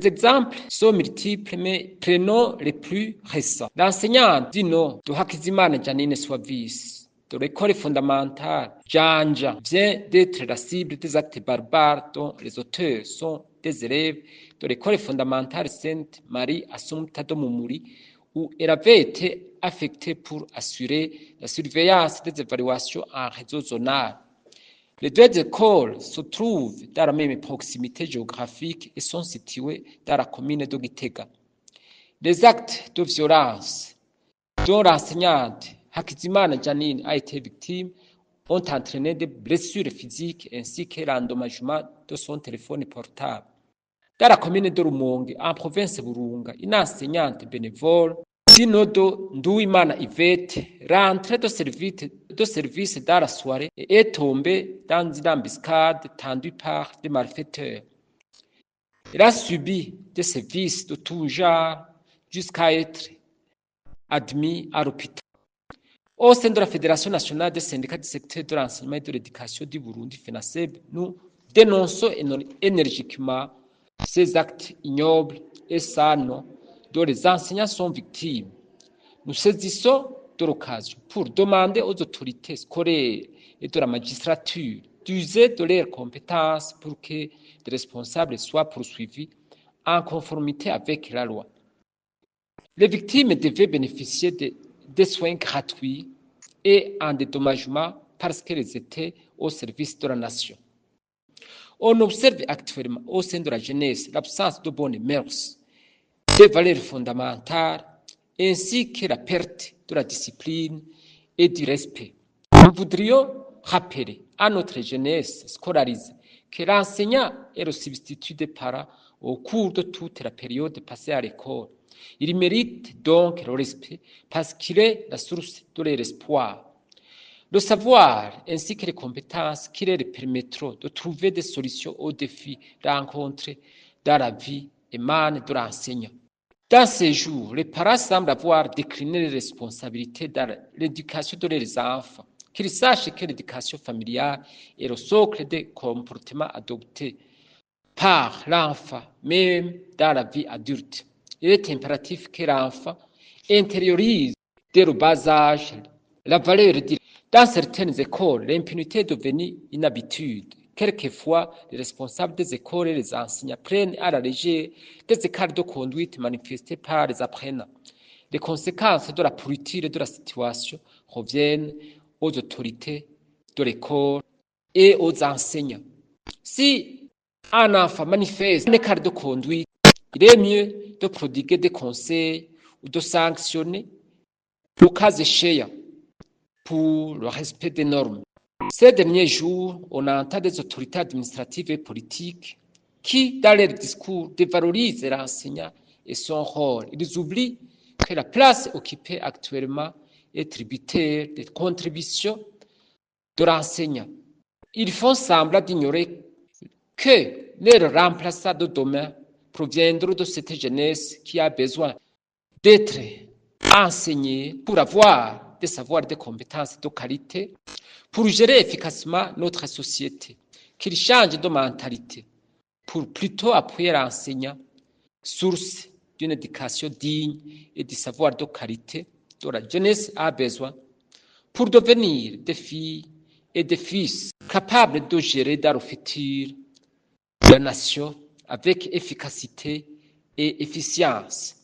Les exemples sont multiples, mais prenons les plus récents. L'enseignante du nom de Hakizimana Janine Suavis de l'école fondamentale Janja vient d'être la cible des actes barbares dont les auteurs sont des élèves de l'école fondamentale Sainte-Marie Assumpta de Mumuri, où elle avait été affectée pour assurer la surveillance des évaluations en réseau zonal. Les deux écoles se trouvent dans la même proximité géographique et sont situées dans la commune de Gitega. Les actes de violence dont l'enseignante Hakizimana Janine a été victime ont entraîné des blessures physiques ainsi que l'endommagement de son téléphone portable. Dans la commune de Rumonge, en province Burunga, une enseignante bénévole, Dinodo Ndouimana Yvette, rentrée de service dans la soirée et est tombée dans une embuscade tendue par des malfaiteurs. Elle a subi des sévices de tout genre jusqu'à être admise à l'hôpital. Au sein de la Fédération nationale des syndicats du secteur de l'enseignement et de l'éducation du Burundi, FENASEB, nous dénonçons énergiquement ces actes ignobles et sanants dont les enseignants sont victimes. Nous saisissons de l'occasion pour demander aux autorités scolaires et de la magistrature d'user de leurs compétences pour que les responsables soient poursuivis en conformité avec la loi. Les victimes devaient bénéficier des soins gratuits et en dédommagement parce qu'elles étaient au service de la nation. On observe actuellement au sein de la jeunesse l'absence de bonnes mœurs, des valeurs fondamentales, ainsi que la perte de la discipline et du respect. Nous voudrions rappeler à notre jeunesse scolarisée que l'enseignant est le substitut des parents au cours de toute la période passée à l'école. Il mérite donc le respect parce qu'il est la source de leur espoir. Le savoir ainsi que les compétences qui leur permettront de trouver des solutions aux défis rencontrés dans la vie émanent de l'enseignant. Dans ces jours, les parents semblent avoir décliné les responsabilités dans l'éducation de leurs enfants, qu'ils sachent que l'éducation familiale est le socle des comportements adoptés par l'enfant, même dans la vie adulte. Il est impératif que l'enfant intériorise dès le bas âge la valeur de... Dans certaines écoles, l'impunité est devenue une habitude. Quelquefois, les responsables des écoles et les enseignants prennent à la légère des écarts de conduite manifestés par les apprenants. Les conséquences de la pourriture de la situation reviennent aux autorités de l'école et aux enseignants. Si un enfant manifeste un écart de conduite, il est mieux de prodiguer des conseils ou de sanctionner le cas échéant pour le respect des normes. Ces derniers jours, on entend des autorités administratives et politiques qui, dans leur discours, dévalorisent l'enseignant et son rôle. Ils oublient que la place occupée actuellement est tributaire des contributions de l'enseignant. Ils font semblant d'ignorer que leurs remplaçants de demain proviendront de cette jeunesse qui a besoin d'être enseignée pour avoir des savoirs et des compétences de qualité, pour gérer efficacement notre société, qu'ils changent de mentalité, pour plutôt appuyer l'enseignant, source d'une éducation digne et du savoir de qualité dont la jeunesse a besoin, pour devenir des filles et des fils capables de gérer dans le futur la nation avec efficacité et efficience.